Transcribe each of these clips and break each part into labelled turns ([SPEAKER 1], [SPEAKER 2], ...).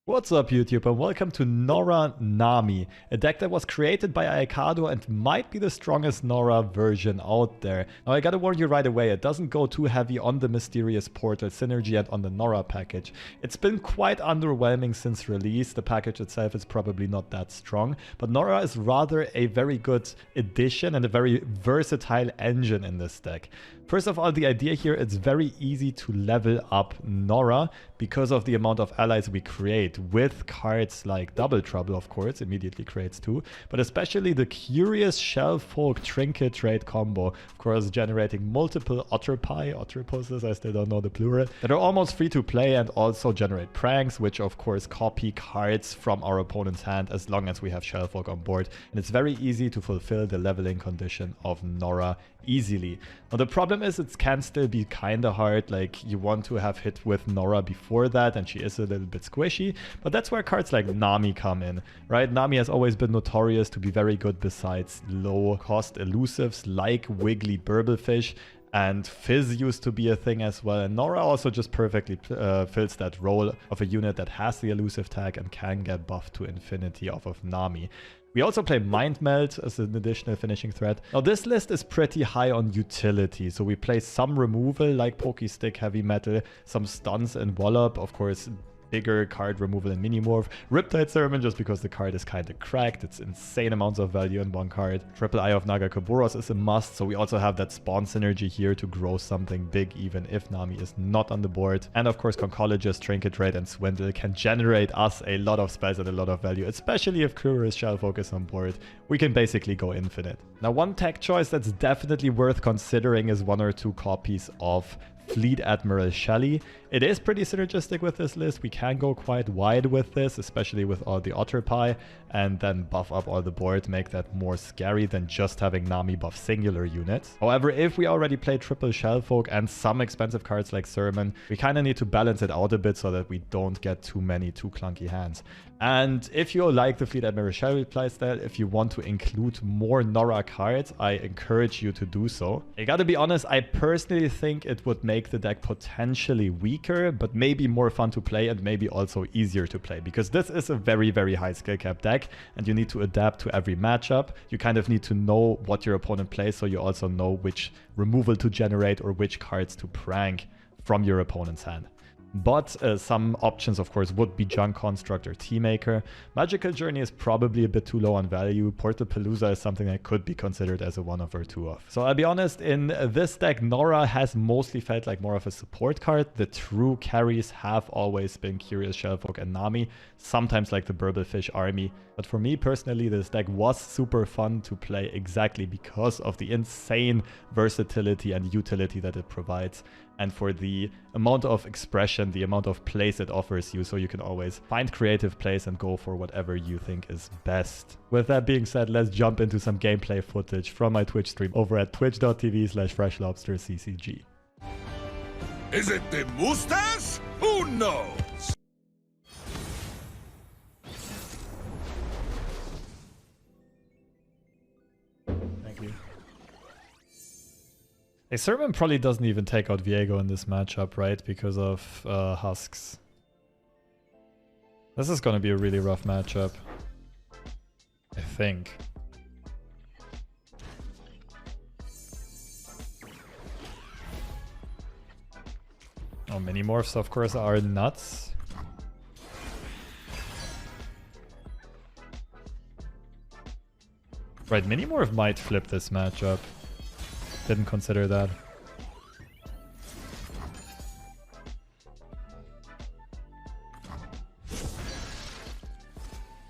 [SPEAKER 1] What's up YouTube and welcome to Norra Nami, a deck that was created by Ayakado and might be the strongest Norra version out there. Now I gotta warn you right away, it doesn't go too heavy on the Mysterious Portal synergy and on the Norra package. It's been quite underwhelming since release. The package itself is probably not that strong, but Norra is rather a very good addition and a very versatile engine in this deck. First of all, the idea here, it's very easy to level up Norra because of the amount of allies we create with cards like Double Trouble, of course, immediately creates two, but especially the Curious Shellfolk Trinket trade combo, of course, generating multiple Otterposes, I still don't know the plural, that are almost free to play and also generate pranks, which of course copy cards from our opponent's hand as long as we have Shellfolk on board. And it's very easy to fulfill the leveling condition of Norra easily. Now the problem is it can still be kinda hard, like you want to have hit with Norra before that and she is a little bit squishy, but that's where cards like Nami come in, right? Nami has always been notorious to be very good besides low cost elusives like Wiggly Burblefish, and Fizz used to be a thing as well, and Norra also just perfectly fills that role of a unit that has the elusive tag and can get buffed to infinity off of Nami. We also play Mind Melt as an additional finishing threat. Now this list is pretty high on utility, so we play some removal like Pokestick, Heavy Metal, some stuns and Wallop, of course bigger card removal and Minimorph. Riptide Sermon just because the card is kind of cracked. It's insane amounts of value in one card. Triple Eye of Nagakoboros is a must, so we also have that spawn synergy here to grow something big even if Nami is not on the board. And of course Conchologist, Trinket Raid and Swindle can generate us a lot of spells and a lot of value, especially if Curious Shellfolk is on board. We can basically go infinite. Now one tech choice that's definitely worth considering is one or two copies of Fleet Admiral Shelly. It is pretty synergistic with this list. We can go quite wide with this, especially with all the Otterpie, and then buff up all the board, make that more scary than just having Nami buff singular units. However, if we already play triple Shellfolk and some expensive cards like Sermon, we kind of need to balance it out a bit so that we don't get too many too clunky hands. And if you like the Fleet Admiral Shelly playstyle, if you want to include more Norra cards, I encourage you to do so. I gotta be honest, I personally think it would make the deck potentially weaker, but maybe more fun to play and maybe also easier to play, because this is a very, very high skill cap deck and you need to adapt to every matchup. You kind of need to know what your opponent plays so you also know which removal to generate or which cards to prank from your opponent's hand. But some options, of course, would be Junk Construct or Teamaker. Magical Journey is probably a bit too low on value. Portapalooza is something that could be considered as a 1-off or 2-off. So I'll be honest, in this deck, Norra has mostly felt like more of a support card. The true carries have always been Curious Shellfolk and Nami, sometimes like the Burblefish army. But for me personally, this deck was super fun to play exactly because of the insane versatility and utility that it provides, and for the amount of expression, the amount of plays it offers you, so you can always find creative plays and go for whatever you think is best. With that being said, let's jump into some gameplay footage from my Twitch stream over at twitch.tv/FreshLobsterCCG.
[SPEAKER 2] Is it the mustache? Who knows?
[SPEAKER 1] Thank you. A Sermon probably doesn't even take out Viego in this matchup, right? Because of Husks. This is going to be a really rough matchup, I think. Oh, Minimorphs, of course, are nuts. Right, Minimorph might flip this matchup. Didn't consider that.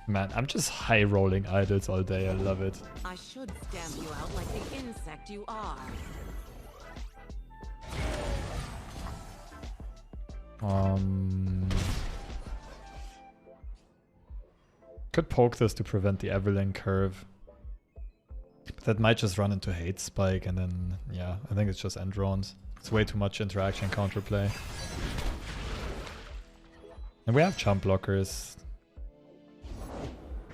[SPEAKER 1] Man, I'm just high rolling idols all day. I love it.
[SPEAKER 3] I should stamp you out like the insect you are.
[SPEAKER 1] Could poke this to prevent the Evelynn curve. But that might just run into Hate Spike and then, yeah, I think it's just end drones. It's way too much interaction counterplay. And we have jump blockers.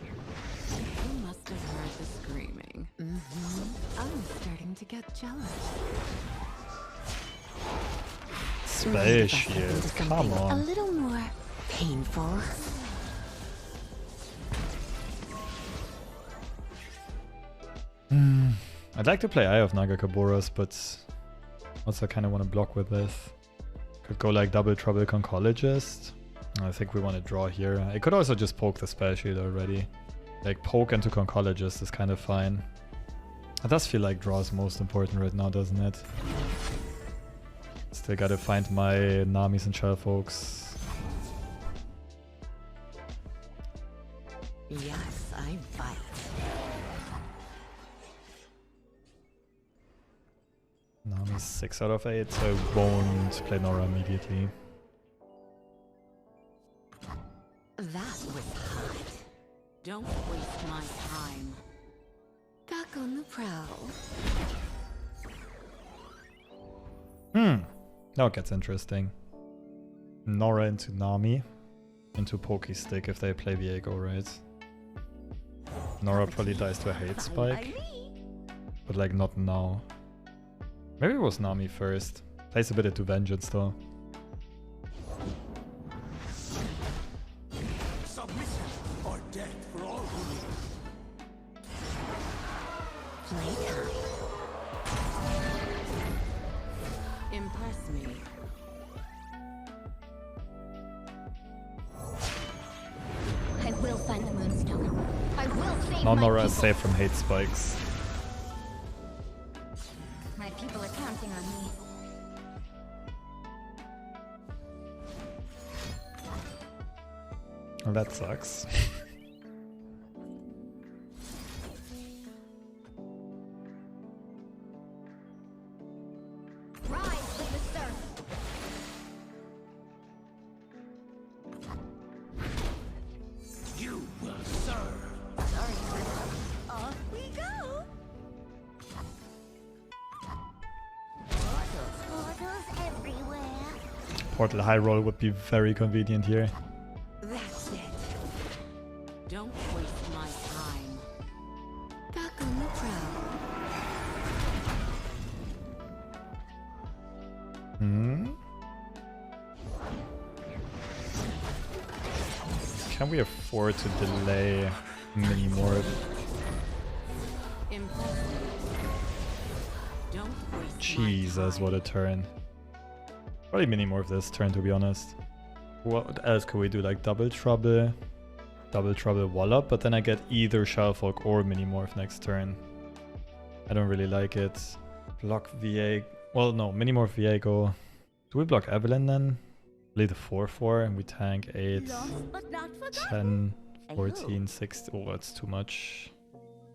[SPEAKER 3] You must have heard the screaming. I'm starting to get jealous.
[SPEAKER 1] Spell shield, come
[SPEAKER 4] A
[SPEAKER 1] on.
[SPEAKER 4] little more painful.
[SPEAKER 1] I'd like to play Eye of Nagakaboros, but also kind of want to block with this. Could go like double trouble Conchologist. I think we want to draw here. I could also just poke the spell shield already. Like poke into Conchologist is kind of fine. It does feel like draw is most important right now, doesn't it? Still gotta find my Namis and Shellfolks.
[SPEAKER 3] Yes, I bite.
[SPEAKER 1] Nami's 6 out of 8, so I won't play Norra immediately.
[SPEAKER 3] That was hot. Don't waste my time. Back on the prowl.
[SPEAKER 1] Now it gets interesting. Norra into Nami. Into Pokestick if they play Viego, right? Norra probably dies to a hate spike. But like not now. Maybe it was Nami first. Plays a bit into Vengeance though.
[SPEAKER 2] Submission or death for all who live.
[SPEAKER 3] Playtime. Impress me.
[SPEAKER 4] I will find the Moonstone. I will save
[SPEAKER 1] Now
[SPEAKER 4] my
[SPEAKER 1] Norra is
[SPEAKER 4] people.
[SPEAKER 1] safe from hate spikes.
[SPEAKER 4] My people are counting on me.
[SPEAKER 1] Well, that sucks.
[SPEAKER 4] Rise with the surf.
[SPEAKER 2] You will serve.
[SPEAKER 4] Sorry, off we go. Portals everywhere.
[SPEAKER 1] Portal high roll would be very convenient here.
[SPEAKER 3] That's it. Don't waste my time. Back on the prowl.
[SPEAKER 1] Can we afford to delay mini morph?
[SPEAKER 3] Impress me. Don't waste
[SPEAKER 1] Jesus,
[SPEAKER 3] my
[SPEAKER 1] what
[SPEAKER 3] time.
[SPEAKER 1] a turn. Probably mini morph this turn, to be honest. What else could we do? Like double trouble Wallop, but then I get either Shellfolk or mini morph next turn. I don't really like it. Block Viego. Well, no, mini morph Viego. Do we block Evelynn then? Play the 4/4 and we tank 8,
[SPEAKER 4] Lost but not forgotten.
[SPEAKER 1] 10, 14, 16. Oh, that's too much.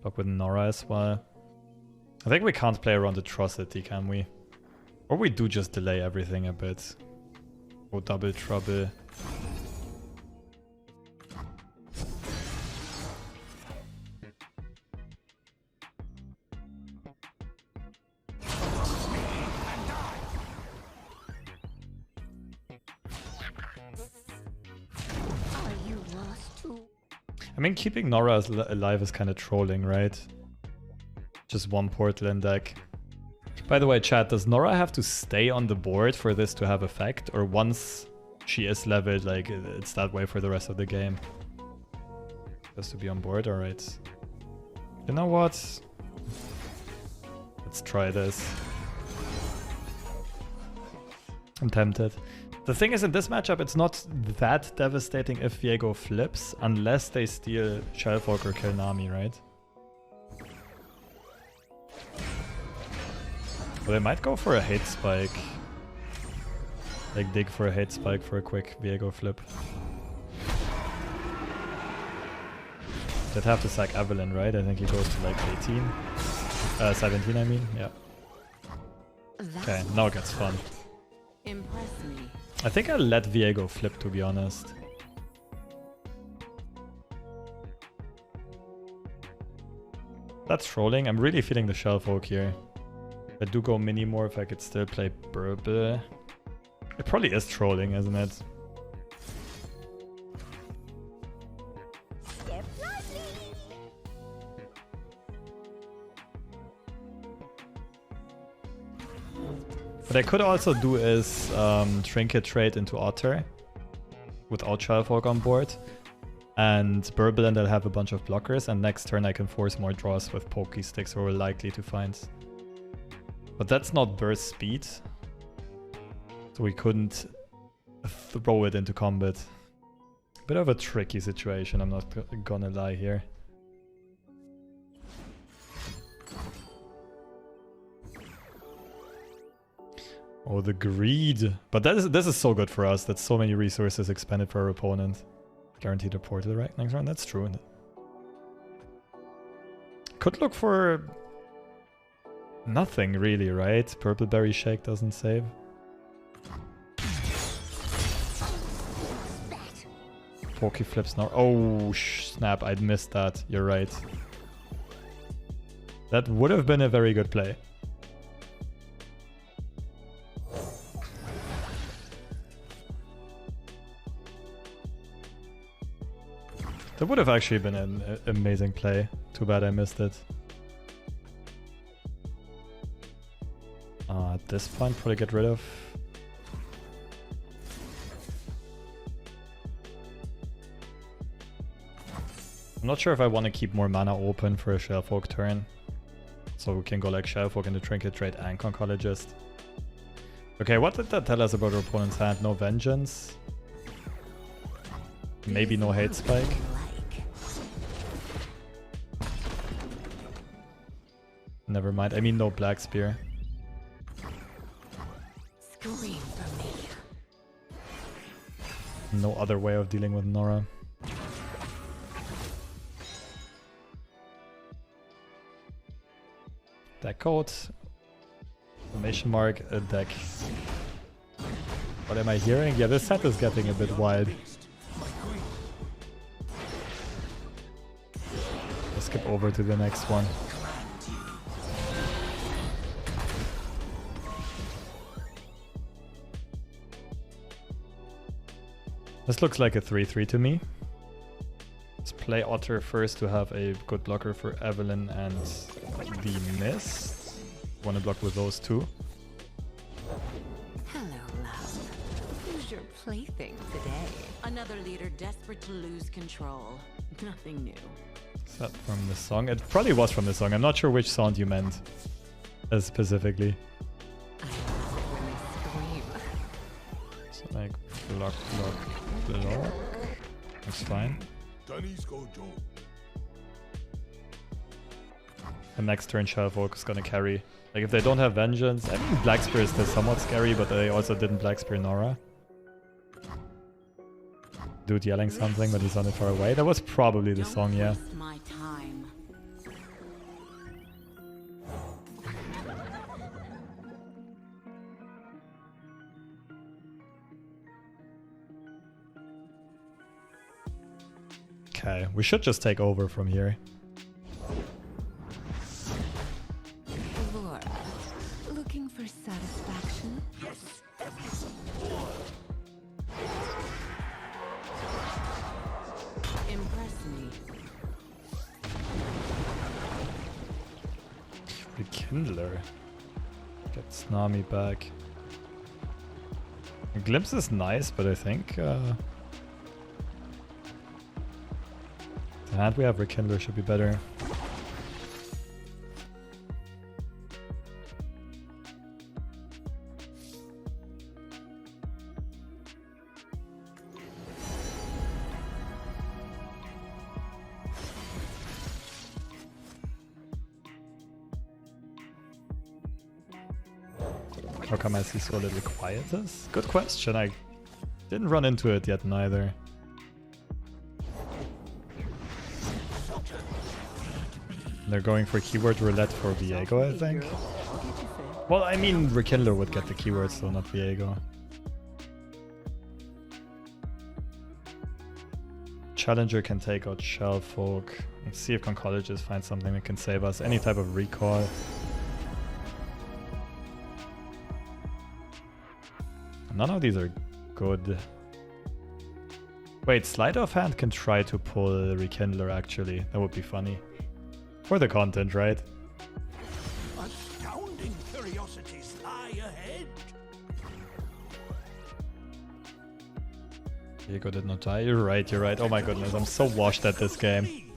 [SPEAKER 1] Block with Norra as well. I think we can't play around Atrocity, can we? Or we do just delay everything a bit. Or double trouble.
[SPEAKER 4] Are you lost too?
[SPEAKER 1] I mean, keeping Norra alive is kind of trolling, right? Just one portal in deck. By the way, chat, does Norra have to stay on the board for this to have effect? Or once she is leveled, like, it's that way for the rest of the game? Has to be on board? Alright. You know what? Let's try this. I'm tempted. The thing is, in this matchup, it's not that devastating if Viego flips, unless they steal Shellfolk or kill Nami, right? But they might go for a hate spike. Like dig for a hate spike for a quick Viego flip. They'd have to sack Evelynn, right? I think he goes to like 18. 17, I mean, yeah. Okay, now it gets fun.
[SPEAKER 3] Impress me.
[SPEAKER 1] I think I'll let Viego flip, to be honest. That's trolling. I'm really feeling the Shellfolk here. If I do go mini morph, I could still play Burble. It probably is trolling, isn't it?
[SPEAKER 4] Step lightly.
[SPEAKER 1] What I could also do is Trinket trade into Otter without Shellfolk on board. And Burble, and they'll have a bunch of blockers, and next turn I can force more draws with Pokey Sticks, or we're likely to find. But that's not burst speed, so we couldn't throw it into combat. Bit of a tricky situation, I'm not gonna lie here. Oh, the greed. But this is so good for us. That's so many resources expended for our opponent. Guaranteed a portal right next round. That's true. Could look for nothing really, right? Purple Berry Shake doesn't save. Pokey Flips now. Oh, snap. I'd missed that. You're right. That would have been a very good play. That would have actually been an amazing play. Too bad I missed it. At this point, probably get rid of... I'm not sure if I want to keep more mana open for a Shellfolk turn. So we can go like Shellfolk into Trinket Trade and Conchologist. Okay, what did that tell us about our opponent's hand? No Vengeance. Maybe no Hate Spike. Never mind. I mean, no Black Spear.
[SPEAKER 3] Scream for me.
[SPEAKER 1] No other way of dealing with Norra. Deck code. Exclamation mark. A deck. What am I hearing? Yeah, this set is getting a bit wild. Let's skip over to the next one. This looks like a 3-3 to me. Let's play Otter first to have a good blocker for Evelynn and the Mist. Want to block with those two.
[SPEAKER 3] Hello, love. Who's your plaything today? Another leader desperate to lose control. Nothing new.
[SPEAKER 1] Is that from the song? It probably was from the song. I'm not sure which sound you meant specifically.
[SPEAKER 3] I love it when they scream.
[SPEAKER 1] So like block, block, block. That's fine. And next turn Shellfolk is gonna carry. Like if they don't have Vengeance, I mean Black Spear is still somewhat scary, but they also didn't Black Spear Norra. Dude yelling something, but he's on it far away. That was probably the song, yeah.
[SPEAKER 3] My time.
[SPEAKER 1] Okay, we should just take over from here.
[SPEAKER 3] Laura, looking for satisfaction? Yes. Impress me.
[SPEAKER 1] Rekindler. Gets Nami back. A Glimpse is nice, but I think the hand we have Rekindler should be better. How come I see so little quietus? Good question. I didn't run into it yet neither. They're going for keyword roulette for Viego, I think. Well, I mean, Rekindler would get the keywords, though, not Viego. Challenger can take out Shellfolk. Let's see if Conchologist finds something that can save us. Any type of recall. None of these are good. Wait, Sleight of Hand can try to pull Rekindler, actually. That would be funny. For the content, right?
[SPEAKER 2] Astounding curiosities lie ahead.
[SPEAKER 1] Viego did not die. You're right, you're right. Oh my goodness, I'm so washed at this game.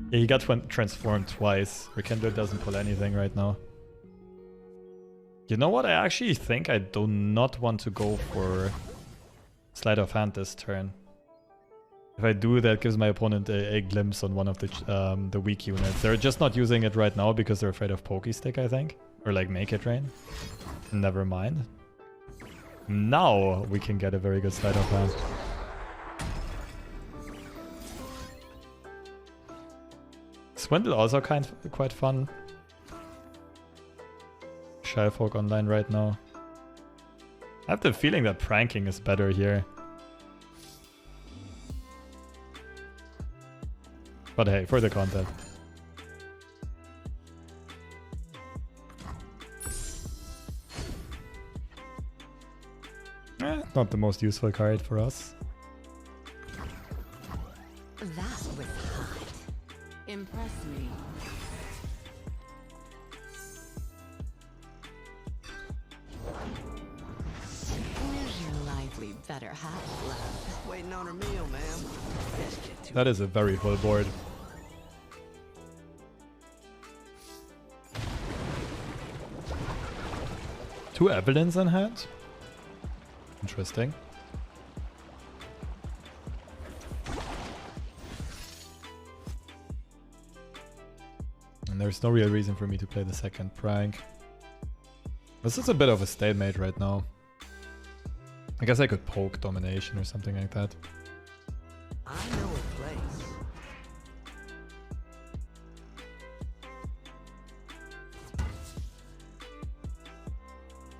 [SPEAKER 1] Yeah, he got transformed twice. Rekindler doesn't pull anything right now. You know what? I actually think I do not want to go for Sleight of Hand this turn. If I do, that gives my opponent a glimpse on one of the weak units. They're just not using it right now because they're afraid of Pokey Stick, I think. Or like Make It Rain. Never mind. Now we can get a very good Sleight of Hand. Swindle also quite fun. Shellfolk online right now. I have the feeling that pranking is better here. But hey, for the content. Not the most useful card for us.
[SPEAKER 3] That was hot. Impress me. Where's your lively better half, love?
[SPEAKER 2] Waiting on her meal, ma'am. Best get to
[SPEAKER 1] That is a very full board. Two Evelynns in hand? Interesting. And there's no real reason for me to play the second prank. This is a bit of a stalemate right now. I guess I could poke domination or something like that.
[SPEAKER 2] I know a place.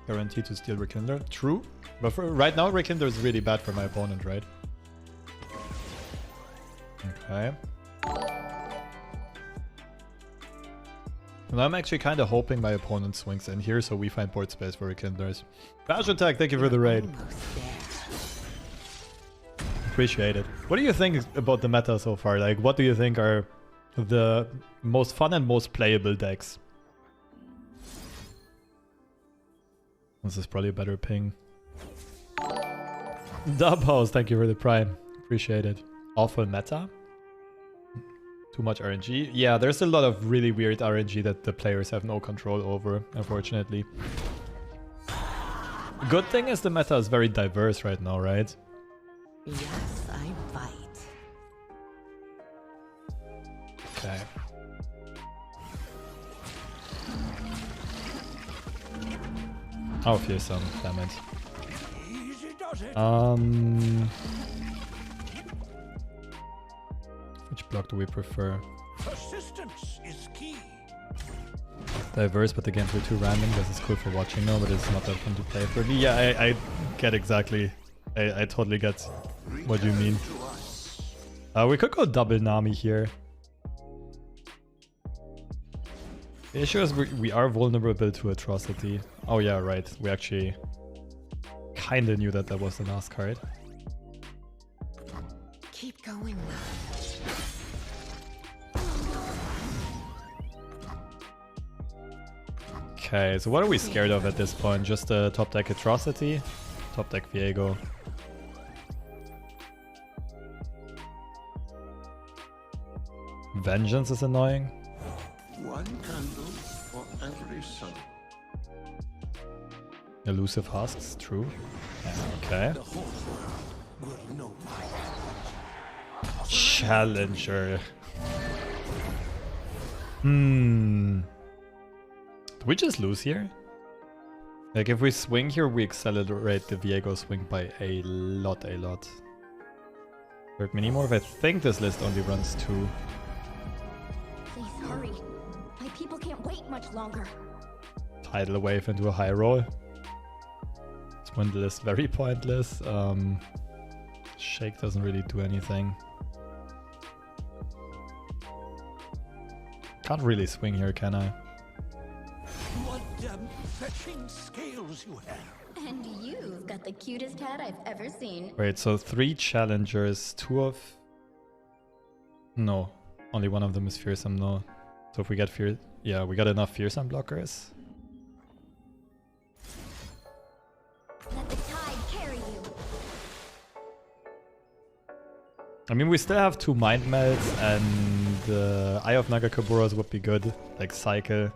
[SPEAKER 1] Guaranteed to steal Rekindler. True. But for right now, Rekindler is really bad for my opponent, right? Okay. And I'm actually kind of hoping my opponent swings in here so we find board space for Rekindlers. Bash Attack, thank you for the raid. Appreciate it. What do you think about the meta so far? Like, what do you think are the most fun and most playable decks? This is probably a better ping. Dub House, thank you for the prime. Appreciate it. Awful meta. Too much RNG. Yeah, there's a lot of really weird RNG that the players have no control over, unfortunately. Good thing is the meta is very diverse right now, right?
[SPEAKER 3] Yes, I bite.
[SPEAKER 1] Okay. Oh, fearsome, damn it.
[SPEAKER 2] Easy does it.
[SPEAKER 1] Which block do we prefer?
[SPEAKER 2] Persistence is key.
[SPEAKER 1] Diverse, but the games were too random. This is cool for watching now, but it's not that fun to play for me. Yeah, I get exactly. I totally get what you mean. We could go double Nami here. The issue is we are vulnerable to Atrocity. Oh yeah, right. We actually kinda knew that was the last card.
[SPEAKER 3] Keep going,
[SPEAKER 1] Okay, so what are we scared of at this point? Just the top deck Atrocity? Top deck Viego. Vengeance is annoying.
[SPEAKER 2] One candle for every sun.
[SPEAKER 1] Elusive Husks, true. Yeah, okay.
[SPEAKER 2] The whole world will know my
[SPEAKER 1] Challenger. Do we just lose here? Like, if we swing here, we accelerate the Viego swing by a lot. Third Minimorph, I think this list only runs 2.
[SPEAKER 4] Please hurry. My people can't wait much longer.
[SPEAKER 1] Tidal Wave into a high roll. Swindle is very pointless. Shake doesn't really do anything. Can't really swing here, can I?
[SPEAKER 2] What fetching scales you have.
[SPEAKER 4] And you've got the cutest hat I've ever seen.
[SPEAKER 1] Wait, so 3 challengers, 2 of... No, only one of them is fearsome, no. So if we get yeah, we got enough fearsome blockers.
[SPEAKER 4] Let the tide carry you.
[SPEAKER 1] I mean, we still have 2 Mind Melts, and Eye of Nagakaburas would be good, like Cycle.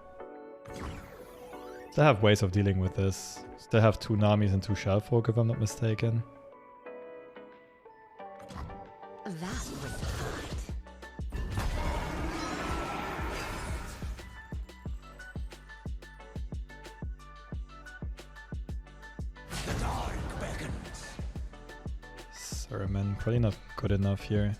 [SPEAKER 1] Still have ways of dealing with this. Still have 2 Namis and 2 Shellfolk, if I'm not mistaken.
[SPEAKER 3] That was hot.
[SPEAKER 2] The dark beckons.
[SPEAKER 1] Sermon, probably not good enough here.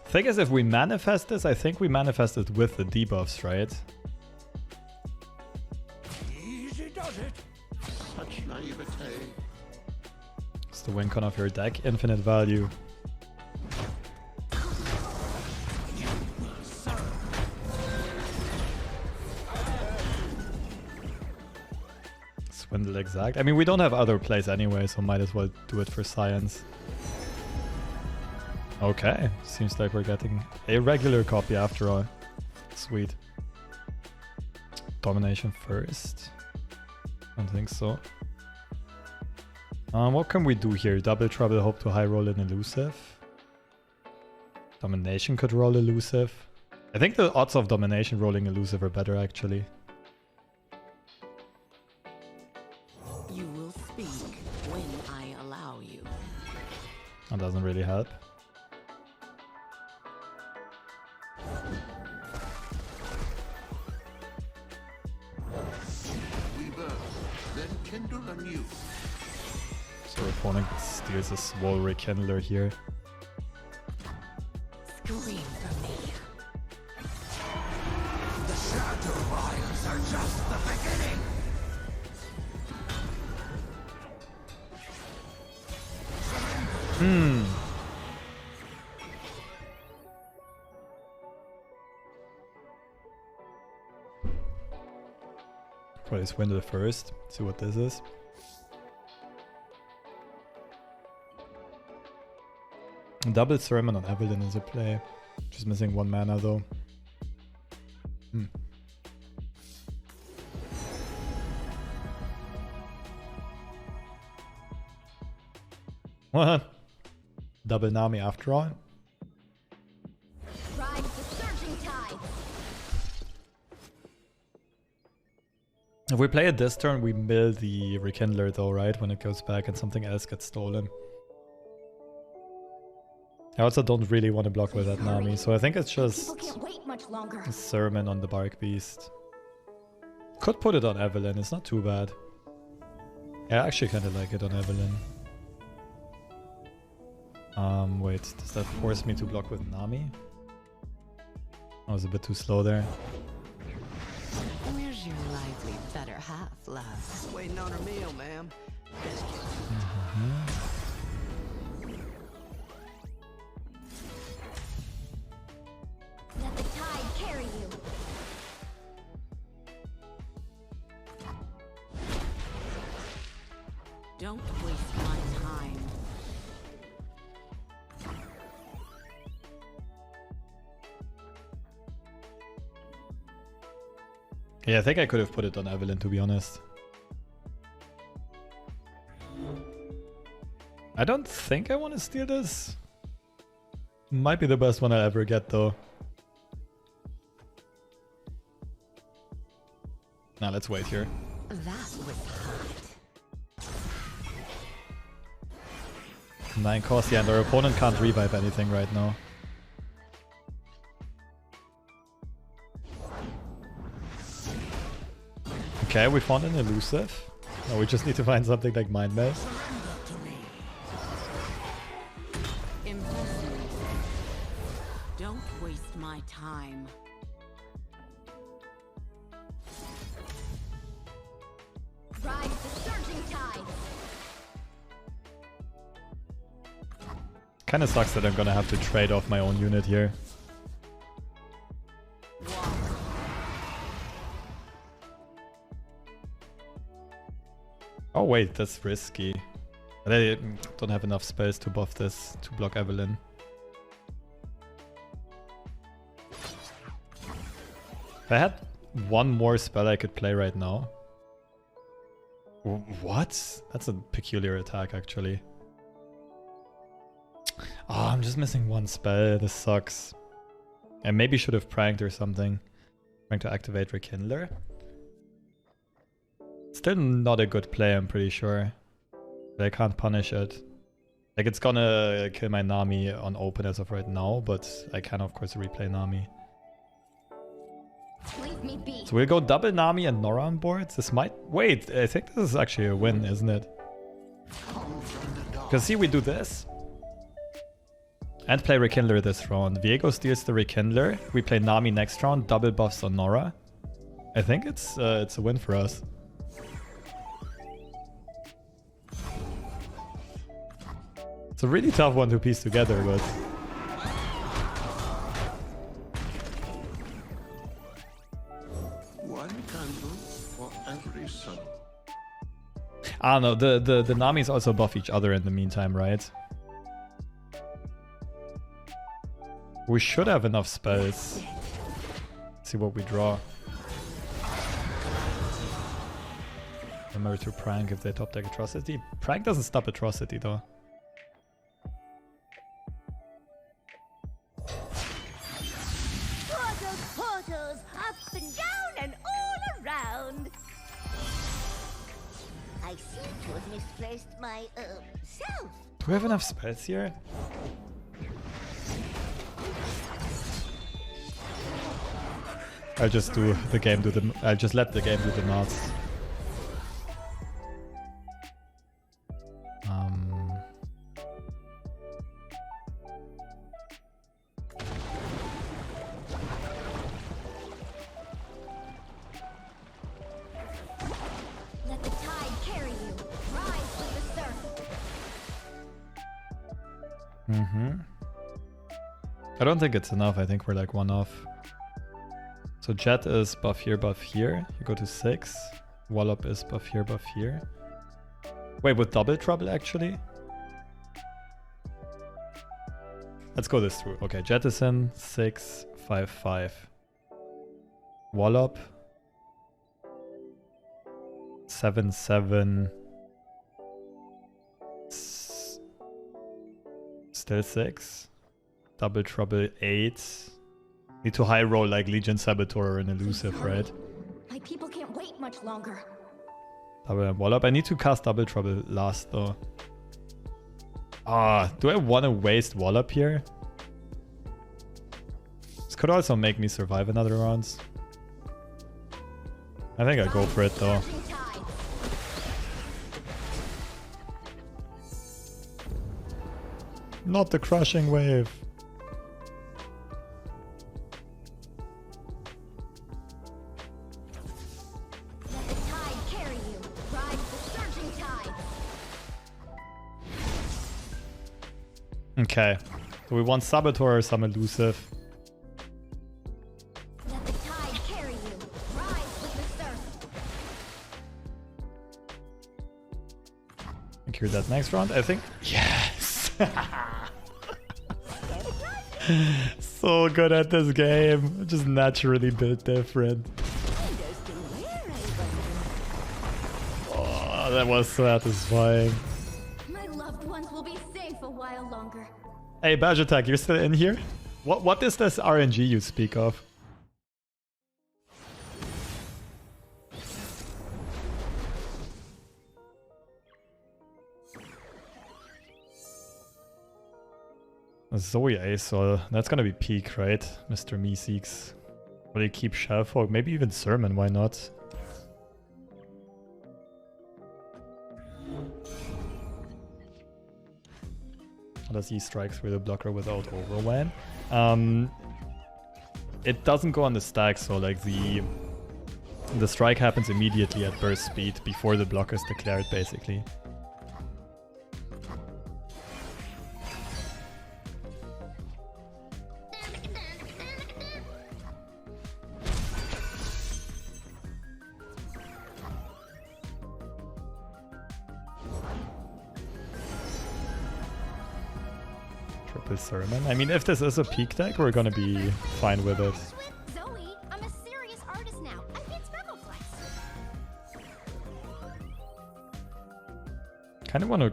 [SPEAKER 1] Thing is, if we manifest this, I think we manifest it with the debuffs, right?
[SPEAKER 2] Easy does it.
[SPEAKER 5] Such naivete.
[SPEAKER 1] It's the win con of your deck, infinite value.
[SPEAKER 2] You will serve.
[SPEAKER 1] Swindle exact. I mean, we don't have other plays anyway, so might as well do it for science. Okay, seems like we're getting a regular copy after all. Sweet. Domination first. Don't think so. What can we do here? Double Trouble, hope to high roll an elusive. Domination could roll elusive. I think the odds of Domination rolling elusive are better actually.
[SPEAKER 3] You will speak when I allow you.
[SPEAKER 1] That doesn't really help.
[SPEAKER 5] Kindle anew.
[SPEAKER 1] So opponent steals a small Rekindler here.
[SPEAKER 3] Scream for me.
[SPEAKER 2] The Shadow Lions are just the beginning.
[SPEAKER 1] Probably Swindle first. See what this is. Double Sermon on Evelynn is a play. Just missing 1 mana though. What? Double Nami after all?
[SPEAKER 4] Ride the surging tide.
[SPEAKER 1] If we play it this turn, we mill the Rekindler though, right? When it goes back and something else gets stolen. I also don't really want to block with that Nami, so I think it's just
[SPEAKER 4] People can't wait much longer.
[SPEAKER 1] a Sermon on the Bark Beast. Could put it on Evelynn, it's not too bad. I actually kind of like it on Evelynn. Wait, does that force me to block with Nami? I was a bit too slow there.
[SPEAKER 3] Where's your lively better half, love?
[SPEAKER 6] Waiting on her meal, ma'am.
[SPEAKER 4] Let the tide carry you.
[SPEAKER 3] Don't waste my time.
[SPEAKER 1] Yeah, I think I could have put it on Evelynn, to be honest. I don't think I want to steal this. Might be the best one I'll ever get, though. Now let's wait here.
[SPEAKER 3] That was hot.
[SPEAKER 1] 9 cost, yeah, and our opponent can't revive anything right now. Okay, we found an elusive. Now we just need to find something like Mind Meld.
[SPEAKER 3] Impressive. Don't waste my time.
[SPEAKER 4] Ride the surging tide.
[SPEAKER 1] Kinda sucks that I'm gonna have to trade off my own unit here. Oh wait, that's risky. But I don't have enough spells to buff this to block Evelynn. If I had one more spell I could play right now. What? That's a peculiar attack, actually. Oh, I'm just missing one spell. This sucks. I maybe should have pranked or something. Trying to activate Rekindler. Still not a good play, I'm pretty sure. But I can't punish it. Like, it's gonna kill my Nami on open as of right now, but I can, of course, replay Nami.
[SPEAKER 4] Leave me be.
[SPEAKER 1] So we'll go double Nami and Norra on board. This might... Wait, I think this is actually a win, isn't it? Because see, we do this. And play Rekindler this round. Viego steals the Rekindler. We play Nami next round. Double buffs on Norra. I think it's a win for us. It's a really tough one to piece together, but...
[SPEAKER 5] One candle for every soul.
[SPEAKER 1] Ah, no, the Namis also buff each other in the meantime, right? We should have enough spells. Let's see what we draw. Remember to prank if they top deck Atrocity. Prank doesn't stop Atrocity though.
[SPEAKER 4] Portals, portals, up and down and all around. I seem to have misplaced my, self.
[SPEAKER 1] Do we have enough spells here? I'll just do the game do the... I'll just let the game do the maths.
[SPEAKER 4] Let the tide carry you. Rise with the surf.
[SPEAKER 1] I don't think it's enough. I think we're like one off. So Jet is buff here, buff here. You go to 6. Wallop is buff here, buff here. Wait, with double trouble actually? Let's go this through. Okay, Jet is in 6, 5, 5. Wallop 7, 7. Still 6. Double trouble 8. Need to high roll like Legion Saboteur or an elusive, right?
[SPEAKER 4] My people can't wait much longer.
[SPEAKER 1] Double and Wallop. I need to cast Double Trouble last though. Ah, do I want to waste Wallop here? This could also make me survive another round. I think I'll go for it though. Not the crushing wave.
[SPEAKER 4] Let the tide carry you. Ride the surging tide.
[SPEAKER 1] Okay. So we want Saboteur or some elusive.
[SPEAKER 4] Let the tide carry you. Rise with the surf.
[SPEAKER 1] And cure that next round, I think. Yes! So good at this game. Just naturally built different. Oh, that was satisfying.
[SPEAKER 4] My loved ones will be safe a while longer.
[SPEAKER 1] Hey, Badge Attack, you're still in here? What is this RNG you speak of? Zoe ASol. That's gonna be peak, right? Mr. Meeseeks. Will he keep Shellfolk? Maybe even Sermon, why not? How does he strike through the blocker without overwhelm? It doesn't go on the stack, so like the strike happens immediately at burst speed before the blocker is declared, basically. Sermon. I mean, if this is a peak deck, we're gonna be fine with it.
[SPEAKER 4] Zoe, I'm a serious artist now. I can't spell flex.
[SPEAKER 1] Kind of want to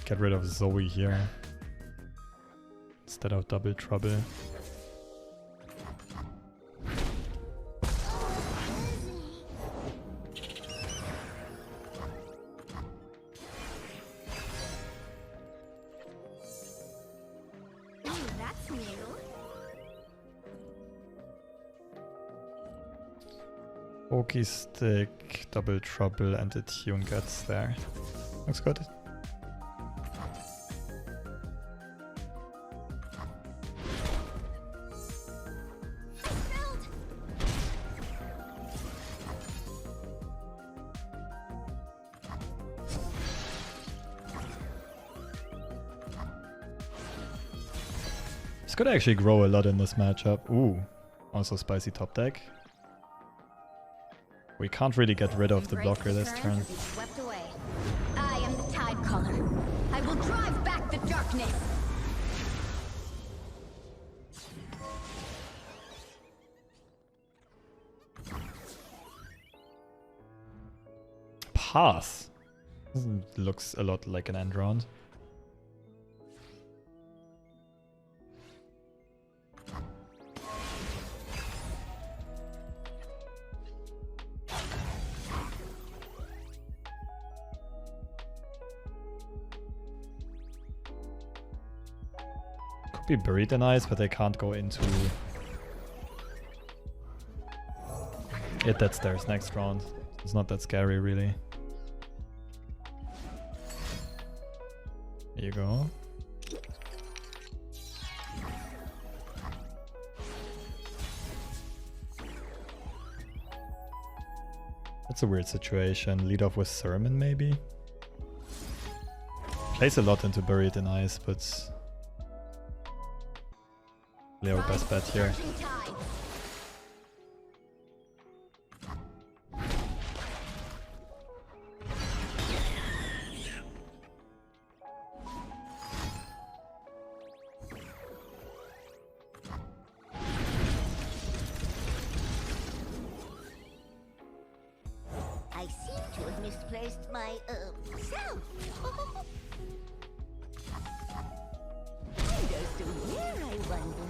[SPEAKER 1] get rid of Zoe here instead of double trouble.
[SPEAKER 4] That's new.
[SPEAKER 1] Pokey stick, double trouble, and the tune gets there. Looks good. This could actually grow a lot in this matchup. Ooh, also spicy top deck. We can't really get rid of the blocker this turn.
[SPEAKER 4] Swept away. I am the tide caller. I will drive back the darkness.
[SPEAKER 1] Pass. Looks a lot like an end round. Could be buried in ice, but they can't go into it. That's theirs next round. It's not that scary, really. There you go. That's a weird situation. Lead off with Sermon, maybe? Plays a lot into Buried in Ice, but our best bet here.
[SPEAKER 4] I seem to have misplaced my self. Who goes to where, I wonder?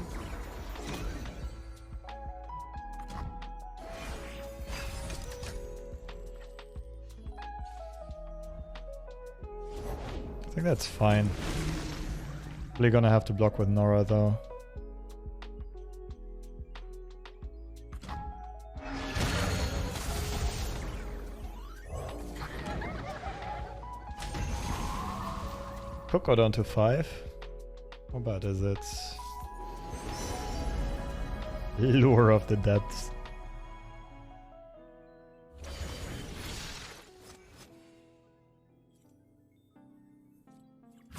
[SPEAKER 1] I think that's fine. Probably gonna have to block with Norra though. Could go down to 5. How bad is it? Lure of the Depths.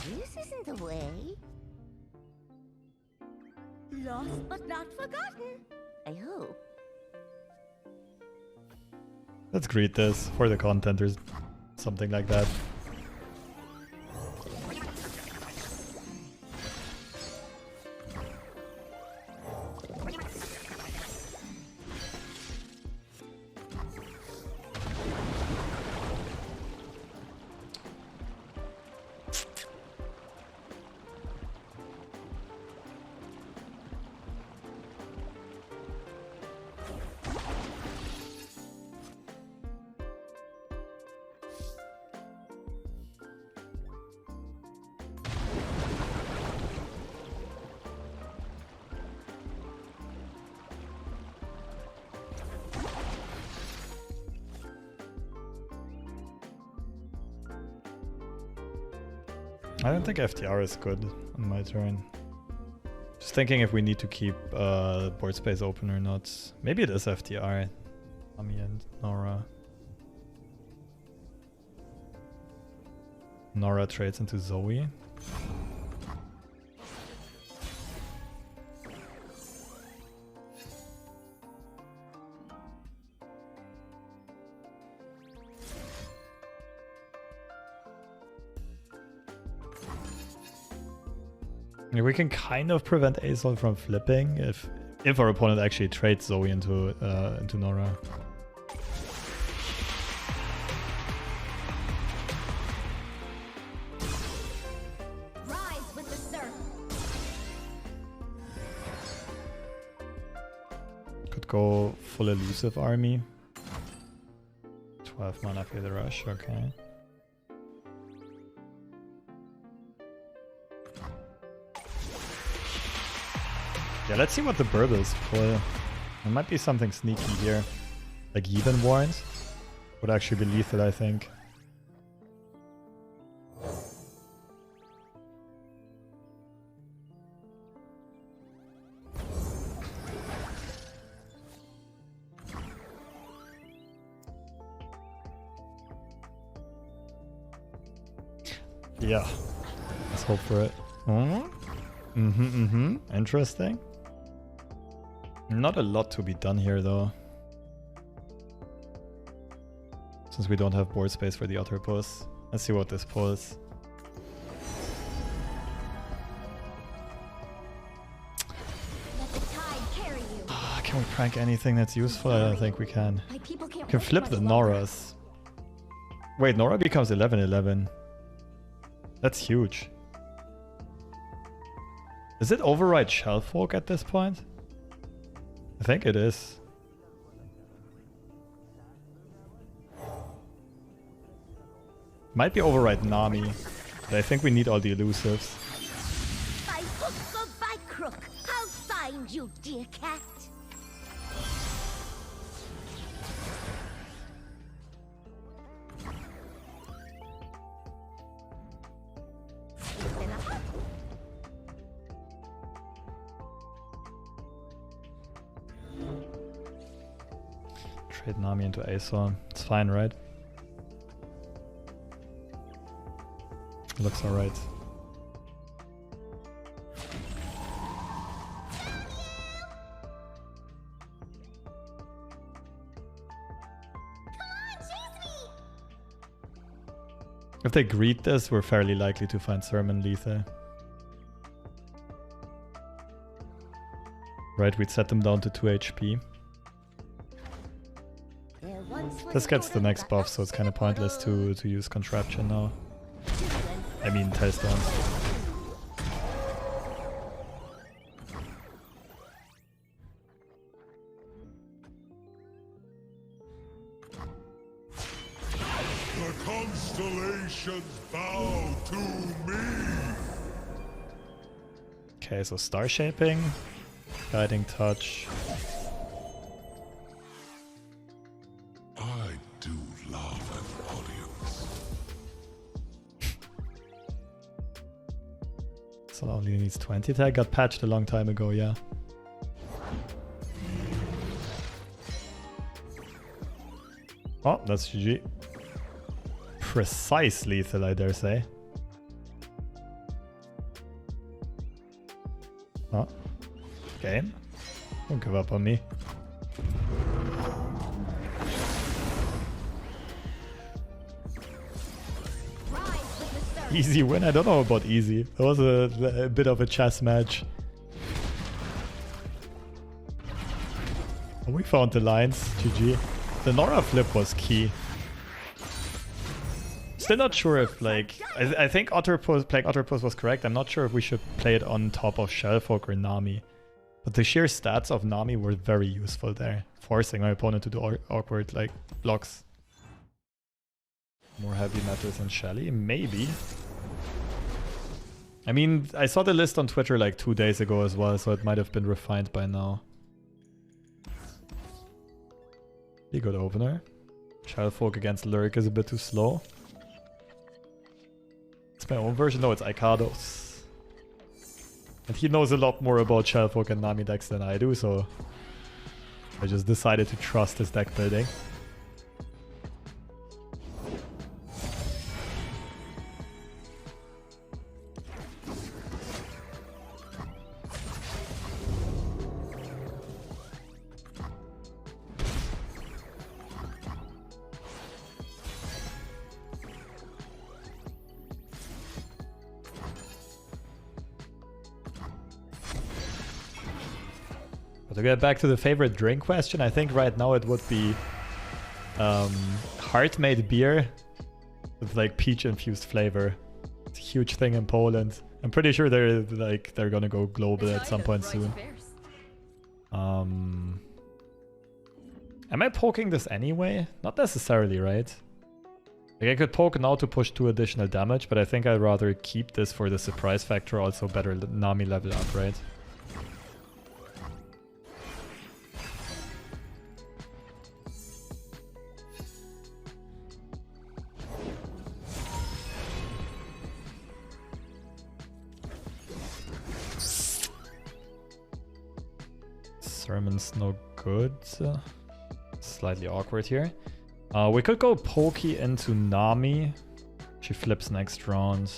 [SPEAKER 4] This isn't the way. Lost but not forgotten. I hope.
[SPEAKER 1] Let's greet this for the content or something like that. I don't think FTR is good on my turn. Just thinking if we need to keep board space open or not. Maybe it is FTR. Nami and Norra. Norra trades into Zoe. We can kind of prevent ASol from flipping if our opponent actually trades Zoe into Norra. go full elusive army. 12 mana for the rush, okay. Yeah, let's see what the burbles pull. There might be something sneaky here. Like even warrants. Would actually be lethal, I think. Yeah. Let's hope for it. Interesting. Not a lot to be done here though. Since we don't have board space for the Otterpus. Let's see what this pulls. Can we prank anything that's useful? I don't think we can. We can flip the Norras. Wait, Norra becomes 11/11. That's huge. Is it override Shellfolk at this point? I think it is. Might be override Nami, but I think we need all the elusives.
[SPEAKER 4] By hook or by crook, I'll find you, dear cat.
[SPEAKER 1] Trade Nami into ASol. It's fine, right? Looks alright. If they greet this, we're fairly likely to find Sermon lethal. Right, we'd set them down to 2 HP. This gets the next buff, so it's kind of pointless to use Contraption now. I mean, Tailstones.
[SPEAKER 2] The constellations bow to me.
[SPEAKER 1] Okay, so Star Shaping, Guiding Touch.
[SPEAKER 2] I do love an audience.
[SPEAKER 1] So only needs 20 tag. Got patched a long time ago, yeah. Oh, that's GG. Precise lethal, I dare say. Oh. Game. Don't give up on me. Easy win? I don't know about easy. That was a bit of a chess match. Oh, we found the lines. GG. The Norra flip was key. Still not sure if, like... I think playing Otterpus was correct. I'm not sure if we should play it on top of Shellfolk or Nami. But the sheer stats of Nami were very useful there. Forcing my opponent to do awkward, like, blocks. More heavy metals than Shelly? Maybe. I mean, I saw the list on Twitter like 2 days ago as well, so it might have been refined by now. Be a good opener. Shellfolk against Lurk is a bit too slow. It's my own version? No, it's Aikado's. And he knows a lot more about Shellfolk and Nami decks than I do, so I just decided to trust his deck building. To get back to the favorite drink question, I think right now it would be heart-made beer with like peach-infused flavor. It's a huge thing in Poland. I'm pretty sure they're gonna go global at some point soon. Am I poking this anyway? Not necessarily, right? Like I could poke now to push 2 additional damage, but I think I'd rather keep this for the surprise factor, also better Nami level up, right? Sermon's no good. Slightly awkward here. We could go Pokey into Nami. She flips next round.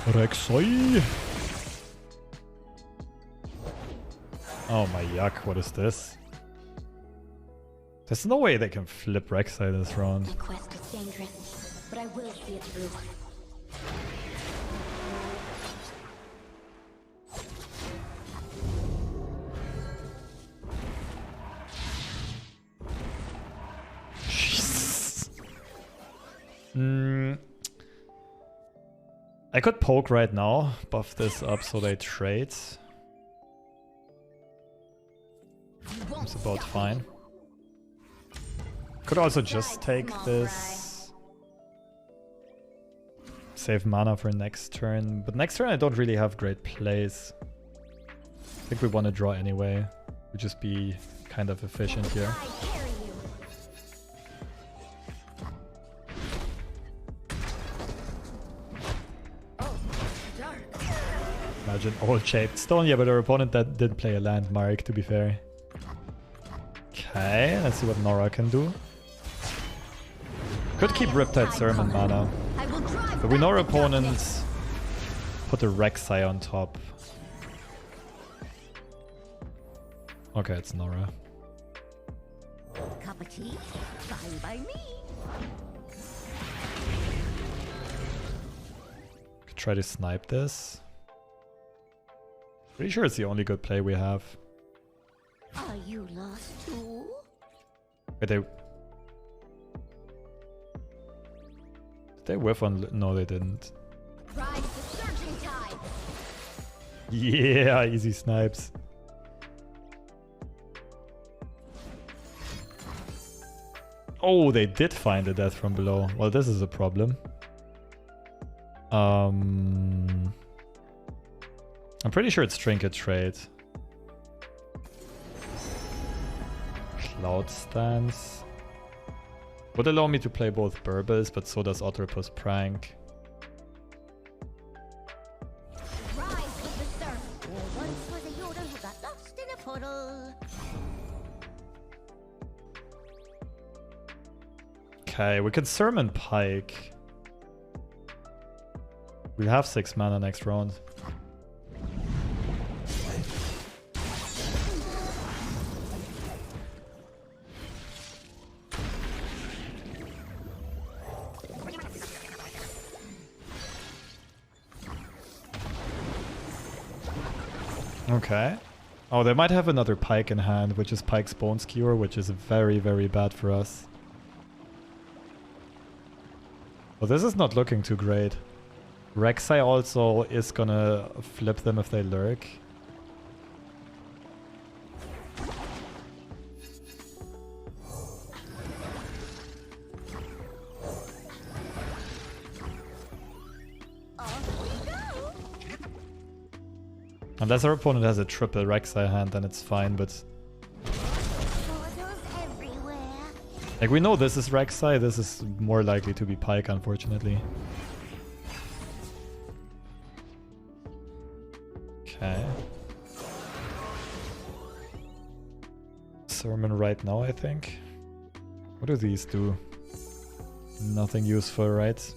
[SPEAKER 1] Rek'Sai! Oh my yuck, what is this? There's no way they can flip Rek'Sai this round.
[SPEAKER 4] My quest is dangerous, but I will see it through.
[SPEAKER 1] Jesus. I could poke right now, buff this up so they trade. It's about fine. Could also just take this. Save mana for next turn. But next turn I don't really have great plays. I think we want to draw anyway. We'll just be kind of efficient here. Imagine old shaped stone. Yeah, but our opponent that did play a landmark, to be fair. Okay, let's see what Norra can do. Could keep Riptide Sermon mana. But we know our opponent put a Rek'Sai on top. Okay, it's Norra.
[SPEAKER 4] Cup of tea? Fine by me.
[SPEAKER 1] Could try to snipe this. Pretty sure it's the only good play we have.
[SPEAKER 4] Are you lost too?
[SPEAKER 1] Wait, did they whiff on... No, they didn't.
[SPEAKER 4] Ride the surging tide.
[SPEAKER 1] Yeah, easy snipes. Oh, they did find a death from below. Well, this is a problem. I'm pretty sure it's Trinket Trade. Cloud Stance. Would allow me to play both Burbles, but so does Otterpus Prank.
[SPEAKER 4] Rise with the surf. There once was a Yoda who got lost in a puddle.
[SPEAKER 1] Okay, we can Sermon Pyke. We'll have 6 mana next round. Okay. Oh, they might have another Pyke in hand, which is Pyke's Bone Skewer, which is very, very bad for us. Well, this is not looking too great. Rek'Sai also is gonna flip them if they lurk. Unless our opponent has a triple Rek'Sai hand, then it's fine, but... Like, we know this is Rek'Sai, this is more likely to be Pyke, unfortunately. Okay. Sermon right now, I think. What do these do? Nothing useful, right?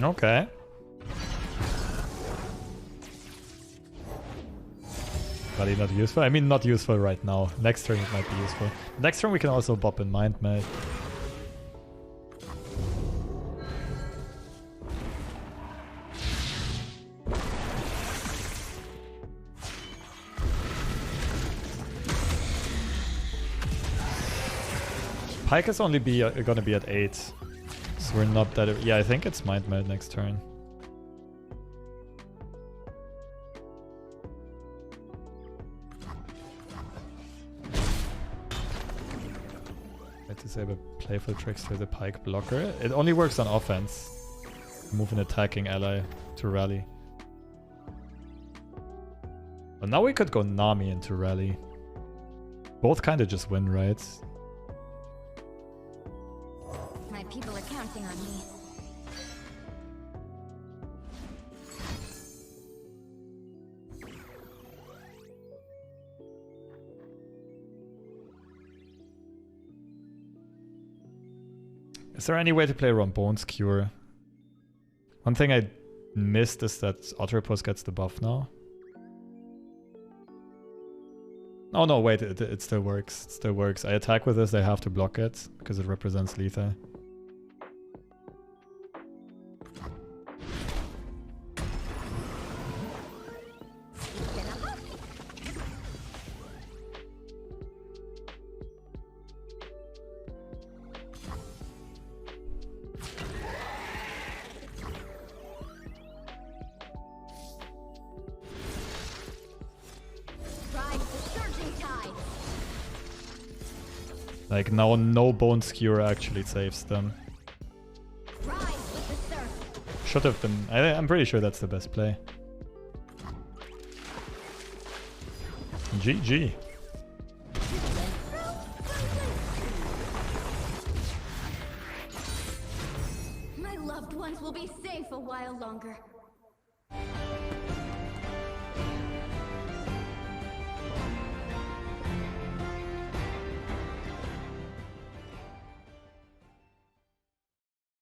[SPEAKER 1] Okay. Probably not useful. I mean, not useful right now. Next turn it might be useful. Next turn we can also bop in Mind Meld. Pyke is only gonna be at 8. So we're not that... Yeah, I think it's Mind Meld next turn. Disable Playful Trickster, the Pyke blocker. It only works on offense. Move an attacking ally to rally. But now we could go Nami into rally. Both kind of just win, right?
[SPEAKER 4] My people are counting on me.
[SPEAKER 1] Is there any way to play around Bones Cure? One thing I missed is that Otterpus gets the buff now. Oh no, wait, it still works. It still works. I attack with this, I have to block it, because it represents Letha. Like now no Bone Skewer actually saves them. Should have been. I'm pretty sure that's the best play. GG.
[SPEAKER 4] My loved ones will be safe a while longer.